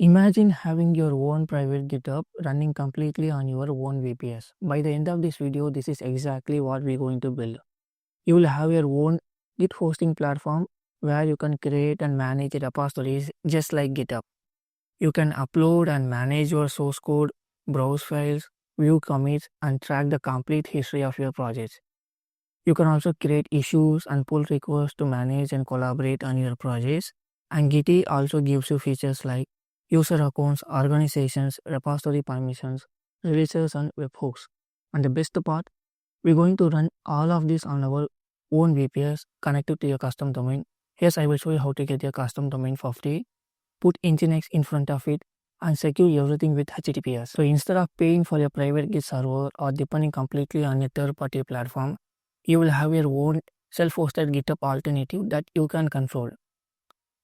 Imagine having your own private GitHub running completely on your own VPS. By the end of this video, this is exactly what we're going to build. You will have your own Git hosting platform where you can create and manage repositories just like GitHub. You can upload and manage your source code, browse files, view commits, and track the complete history of your projects. You can also create issues and pull requests to manage and collaborate on your projects. And Gitea also gives you features like user accounts, organizations, repository permissions, releases, and webhooks. And the best part, we're going to run all of this on our own VPS connected to your custom domain. Here I will show you how to get your custom domain for free, put Nginx in front of it, and secure everything with HTTPS. So instead of paying for your private Git server or depending completely on a third-party platform, you will have your own self-hosted GitHub alternative that you can control.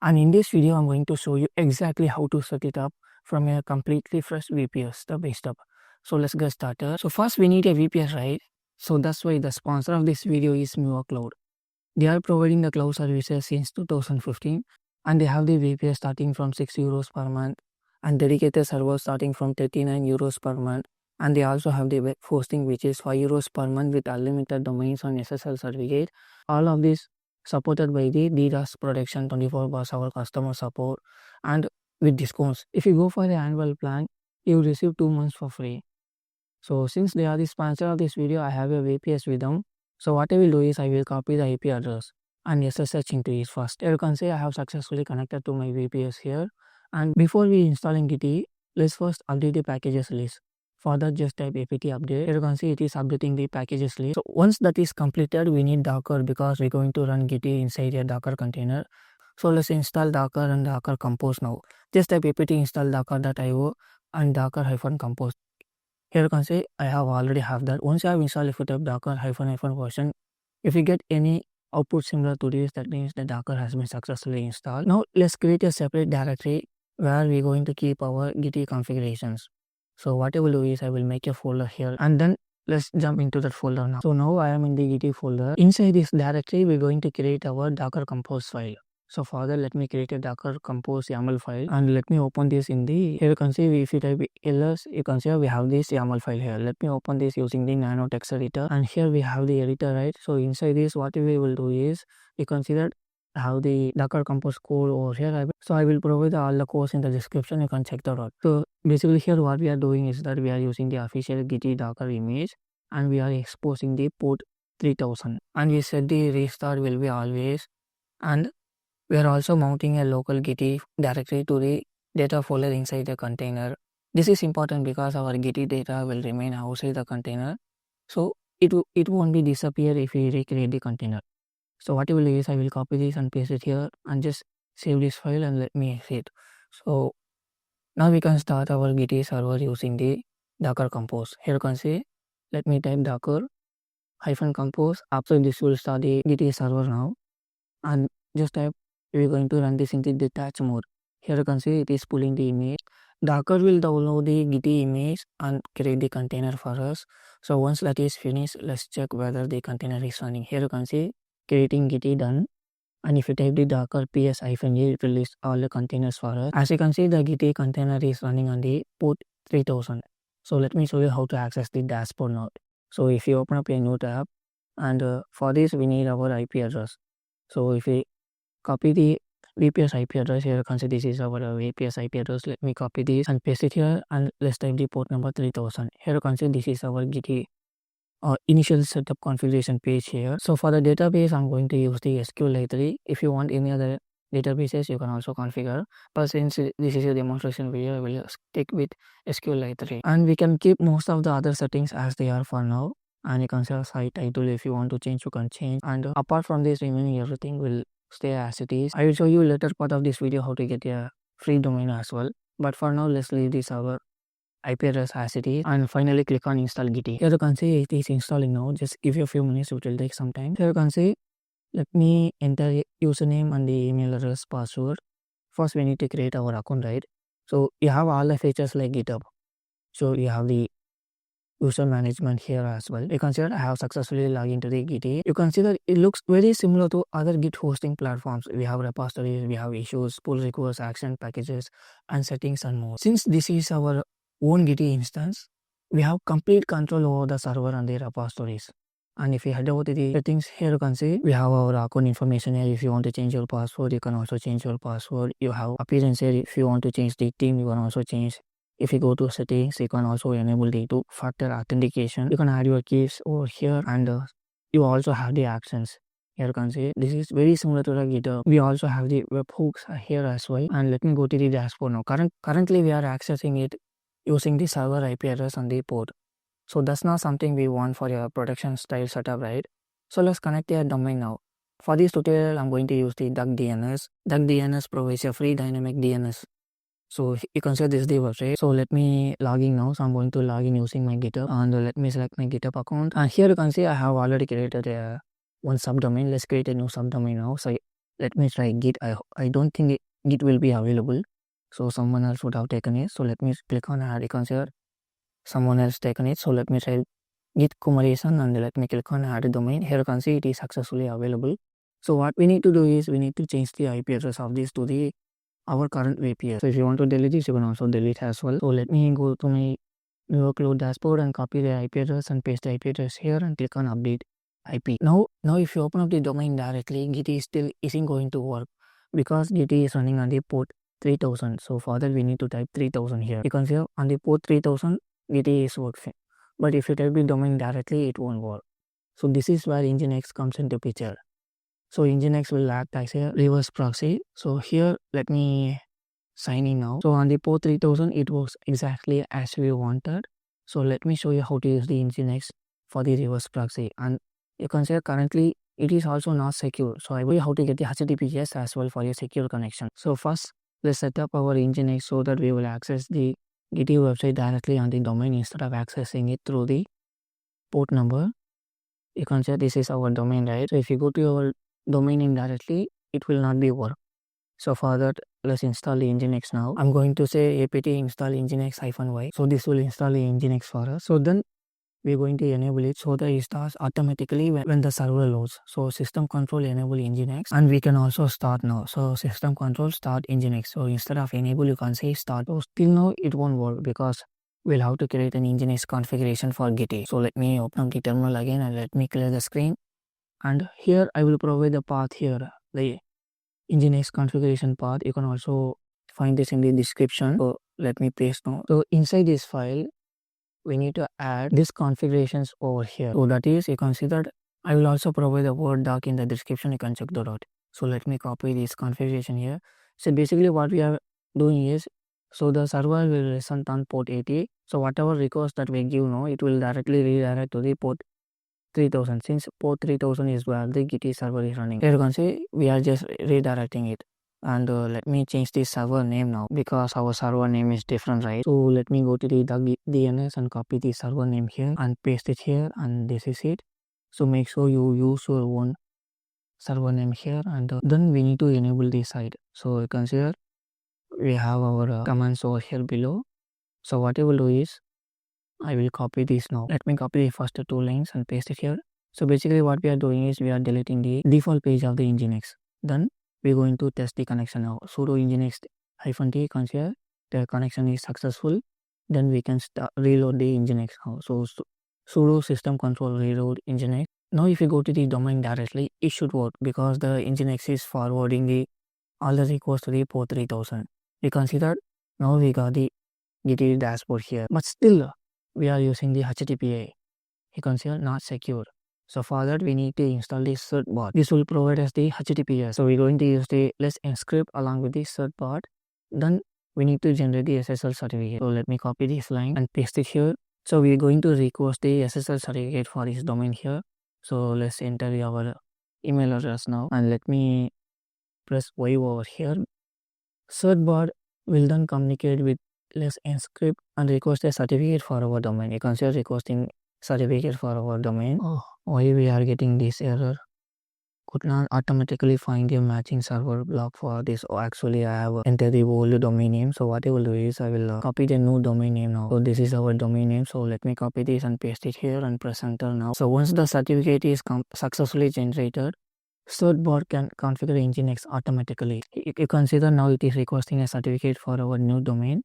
And in this video, I'm going to show you exactly how to set it up from a completely fresh VPS step by step. So let's get started. So first we need a VPS, right? So that's why the sponsor of this video is Mivocloud. They are providing the cloud services since 2015 and they have the VPS starting from €6 per month and dedicated servers starting from €39 per month. And they also have the web hosting which is €5 per month with unlimited domains on SSL certificate. All of this supported by the DDoS protection, 24/7 customer support, and with discounts. If you go for the annual plan, you will receive 2 months for free. So since they are the sponsor of this video, I have a VPS with them. So what I will do is I will copy the IP address and SSH into it first. Here you can see I have successfully connected to my VPS here. And before we installing Gitea, let's first update the packages list. For that, just type apt update. Here you can see it is updating the packages list. So once that is completed, we need Docker because we're going to run Gitea inside a Docker container. So let's install Docker and Docker Compose now. Just type apt install docker.io and docker-compose. Here you can see I have already have that. Once I have installed, if you type docker -- version, if you get any output similar to this, that means the Docker has been successfully installed. Now let's create a separate directory where we're going to keep our Gitea configurations. So what I will do is I will make a folder here and then let's jump into that folder now. So now I am in the Gitea folder. Inside this directory, we're going to create our Docker Compose file. So for that, let me create a Docker Compose YAML file and let me open this in the, here you can see if you type ls, you can see we have this YAML file here. Let me open this using the nano text editor and here we have the editor, right? So inside this, what we will do is you can see that I have the Docker Compose code over here. So I will provide all the codes in the description. You can check that out. So basically here what we are doing is that we are using the official Gitea Docker image and we are exposing the port 3000 and we said the restart will be always, and we are also mounting a local Gitea directory to the data folder inside the container. This is important because our Gitea data will remain outside the container. So it won't be disappear if we recreate the container. So what I will do is I will copy this and paste it here and just save this file and let me exit. So now we can start our Gitea server using the Docker Compose. Here you can see, let me type Docker-compose. After this will start the Gitea server now. And just type, we're going to run this in the detach mode. Here you can see it is pulling the image. Docker will download the Gitea image and create the container for us. So once that is finished, let's check whether the container is running. Here you can see creating Gitea done. And if you type the docker ps-a, it will list all the containers for us. As you can see, the Gitea container is running on the port 3000. So let me show you how to access the dashboard now. So if you open up a new tab, and for this we need our IP address. So if we copy the VPS IP address, here you can see this is our VPS IP address. Let me copy this and paste it here and let's type the port number 3000. Here you can see this is our Gitea initial setup configuration page here. So for the database, I'm going to use the SQLite. If you want any other databases, you can also configure. But since this is a demonstration video, I will stick with SQLite. And we can keep most of the other settings as they are for now. And you can say site title, if you want to change, you can change. And apart from this, remaining everything will stay as it is. I will show you later part of this video how to get a free domain as well. But for now, let's leave this our IP address as it is and finally click on install Gitea. Here you can see it is installing now. Just give you a few minutes, it will take some time. Here you can see, let me enter username and the email address password. First we need to create our account, right? So you have all the features like GitHub. So you have the user management here as well. You can see that I have successfully logged into the Gitea. You can see that it looks very similar to other Git hosting platforms. We have repositories, we have issues, pull requests, action packages, and settings and more. Since this is our own Gitea instance, we have complete control over the server and the repositories. And if you head over to the settings, here you can see we have our account information here. If you want to change your password, you can also change your password. You have appearance here. If you want to change the theme, you can also change. If you go to settings, you can also enable the two-factor authentication. You can add your keys over here, and you also have the actions. Here you can see this is very similar to the GitHub. We also have the webhooks here as well. And let me go to the dashboard now. Currently we are accessing it using the server IP address and the port. So that's not something we want for your production style setup, right? So let's connect a domain now. For this tutorial, I'm going to use the DuckDNS. DuckDNS provides a free dynamic DNS. So you can say this is the website. So let me log in now. So I'm going to log in using my GitHub, and let me select my GitHub account. And here you can see I have already created one subdomain. Let's create a new subdomain now. So let me try Git. I don't think Git will be available. So someone else would have taken it. So let me click on add. You can see someone else taken it. So let me try Git Kumaresan, and let me click on add domain. Here you can see it is successfully available. So what we need to do is we need to change the IP address of this to our current VPS. So if you want to delete this, you can also delete as well. So let me go to my Mivocloud dashboard and copy the IP address and paste the IP address here and click on update IP. Now if you open up the domain directly, Gitea still isn't going to work because Gitea is running on the port 3000. So for that we need to type 3000 here. You can see on the port 3000 Gitea is working. But if you type the domain directly, it won't work. So this is where Nginx comes into picture. So Nginx will act as a reverse proxy. So here let me sign in now. So on the port 3000 it works exactly as we wanted. So let me show you how to use the Nginx for the reverse proxy. And you can see currently it is also not secure. So I will show you how to get the HTTPS as well for a secure connection. So first let's set up our Nginx so that we will access the Gitea website directly on the domain instead of accessing it through the port number. You can see this is our domain, right? So if you go to your domain name directly, it will not be work. So for that, let's install the Nginx now. I'm going to say apt install nginx-y. So this will install the Nginx for us. So then we're going to enable it so that it starts automatically when the server loads. So system control enable Nginx, and we can also start now. So system control start Nginx. So instead of enable, you can say start. So still now it won't work because we'll have to create an Nginx configuration for Gitea. So let me open up the terminal again and let me clear the screen. And here I will provide the path here, the Nginx configuration path. You can also find this in the description. So let me paste now. So inside this file, we need to add these configurations over here. So that is, you can see that I will also provide the Word doc in the description. You can check that out. So let me copy this configuration here. So basically what we are doing is, so the server will listen on port 80. So whatever request that we give now, it will directly redirect to the port 3000. Since port 3000 is where the Gitea server is running. Here you can see we are just redirecting it. And let me change the server name now because our server name is different, right? So let me go to the DuckDNS and copy the server name here and paste it here, and this is it. So make sure you use your own server name here, and then we need to enable the site. So you can see here we have our commands over here below. So what I will do is I will copy this now. Let me copy the first two lines and paste it here. So basically what we are doing is we are deleting the default page of the Nginx. Then we're going to test the connection now. Sudo Nginx-t consider the connection is successful. Then we can reload the Nginx now. So sudo system control reload Nginx. Now if you go to the domain directly, it should work because the Nginx is forwarding all the requests to the port 3000. You can see that now we got the Gitea dashboard here. But still we are using the HTTPA. You can see not secure. So for that we need to install the Certbot. This will provide us the HTTPS. So we're going to use the let's Encrypt along with the Certbot. Then we need to generate the SSL certificate. So let me copy this line and paste it here. So we're going to request the SSL certificate for this domain here. So let's enter our email address now and let me press Y over here. Certbot will then communicate with let's Encrypt and request a certificate for our domain. You can see requesting certificate for our domain. Oh, why we are getting this error? could not automatically find a matching server block for this. Or actually, I have entered the old domain name. So what I will do is I will copy the new domain name now. So this is our domain name. So let me copy this and paste it here and press enter now. So once the certificate is successfully generated, Certbot can configure Nginx automatically. You consider now it is requesting a certificate for our new domain,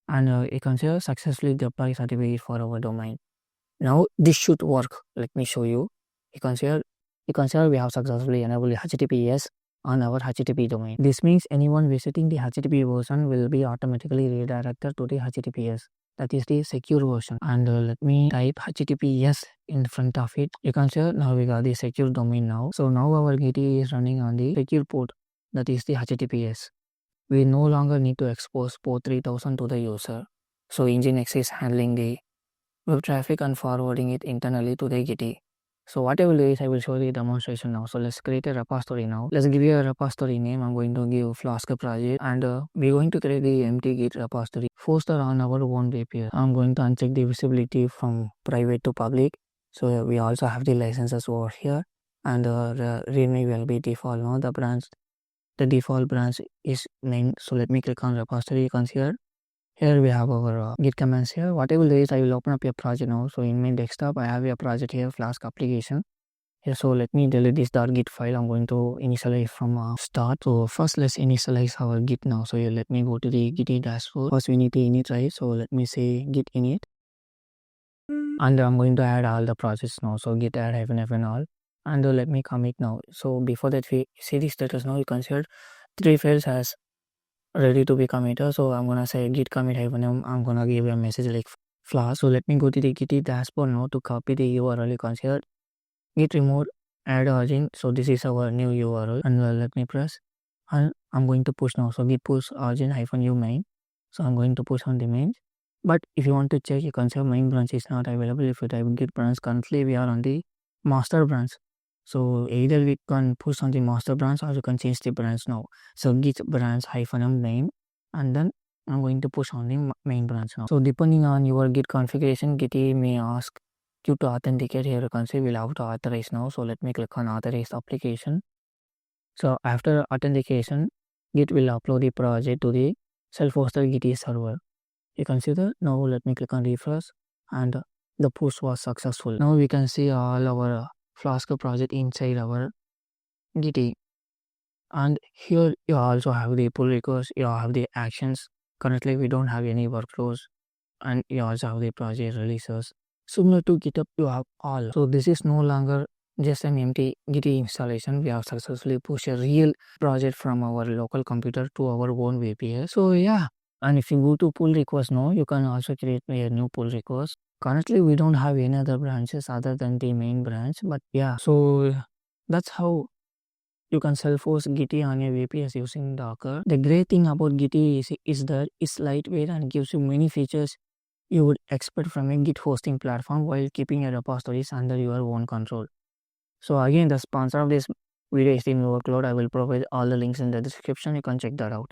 and you consider successfully deploy certificate for our domain. Now this should work. Let me show you. You consider we have successfully enabled HTTPS on our HTTP domain. This means anyone visiting the HTTP version will be automatically redirected to the HTTPS. That is the secure version. And let me type HTTPS in front of it. You can see now we got the secure domain now. So now our Gitea is running on the secure port. That is the HTTPS. We no longer need to expose port 3000 to the user. So Nginx is handling the web traffic and forwarding it internally to the Gitea. So what I will do is I will show the demonstration now. So let's create a repository now. Let's give you a repository name. I'm going to give Flask project, and we're going to create the empty Git repository hosted on our own VPS. I'm going to uncheck the visibility from private to public. So we also have the licenses over here, and the readme will be default. Now the default branch is main. So let me click on repository. You can see here we have our Git commands here. What I will do is I will open up a project now. So in my desktop, I have a project here, Flask application. Here, so let me delete this .git file. I'm going to initialize from start. So first let's initialize our Git now. So here, let me go to the Gitea dashboard. First we need to init, right? So let me say git init. And I'm going to add all the processes now. So git add -f all. And let me commit now. So before that we see the status now. You consider 3 files as ready to be committed. So I'm gonna say git commit -m. I'm gonna give a message like Flask. So let me go to the Gitea dashboard now to copy the URL. You consider git remote add origin. So this is our new URL, and let me press, and I'm going to push now. So git push origin -u main. So I'm going to push on the main. But if you want to check, you consider main branch is not available. If you type git branch, currently we are on the master branch. So either we can push on the master branch or you can change the branch now. So git branch -m main, and then I'm going to push on the main branch now. So depending on your git configuration, Gitea may ask you to authenticate. Here you can see we'll have to authorize now. So let me click on authorize application. So after authentication, Git will upload the project to the self-hosted Gitea server. You can see that. Now let me click on refresh, and the push was successful. Now we can see all our Flask project inside our Gitea. And here you also have the pull request, you have the actions. Currently we don't have any workflows, and you also have the project releases. Similar to GitHub, you have all. So this is no longer just an empty Gitea installation. We have successfully pushed a real project from our local computer to our own VPS. So yeah, and if you go to pull request now, you can also create a new pull request. Currently we don't have any other branches other than the main branch, but yeah, so that's how you can self-host Gitea on a VPS using Docker. The great thing about Gitea is that it's lightweight and gives you many features you would expect from a Git hosting platform while keeping your repositories under your own control. So again, the sponsor of this video is the Mivocloud. I will provide all the links in the description. You can check that out.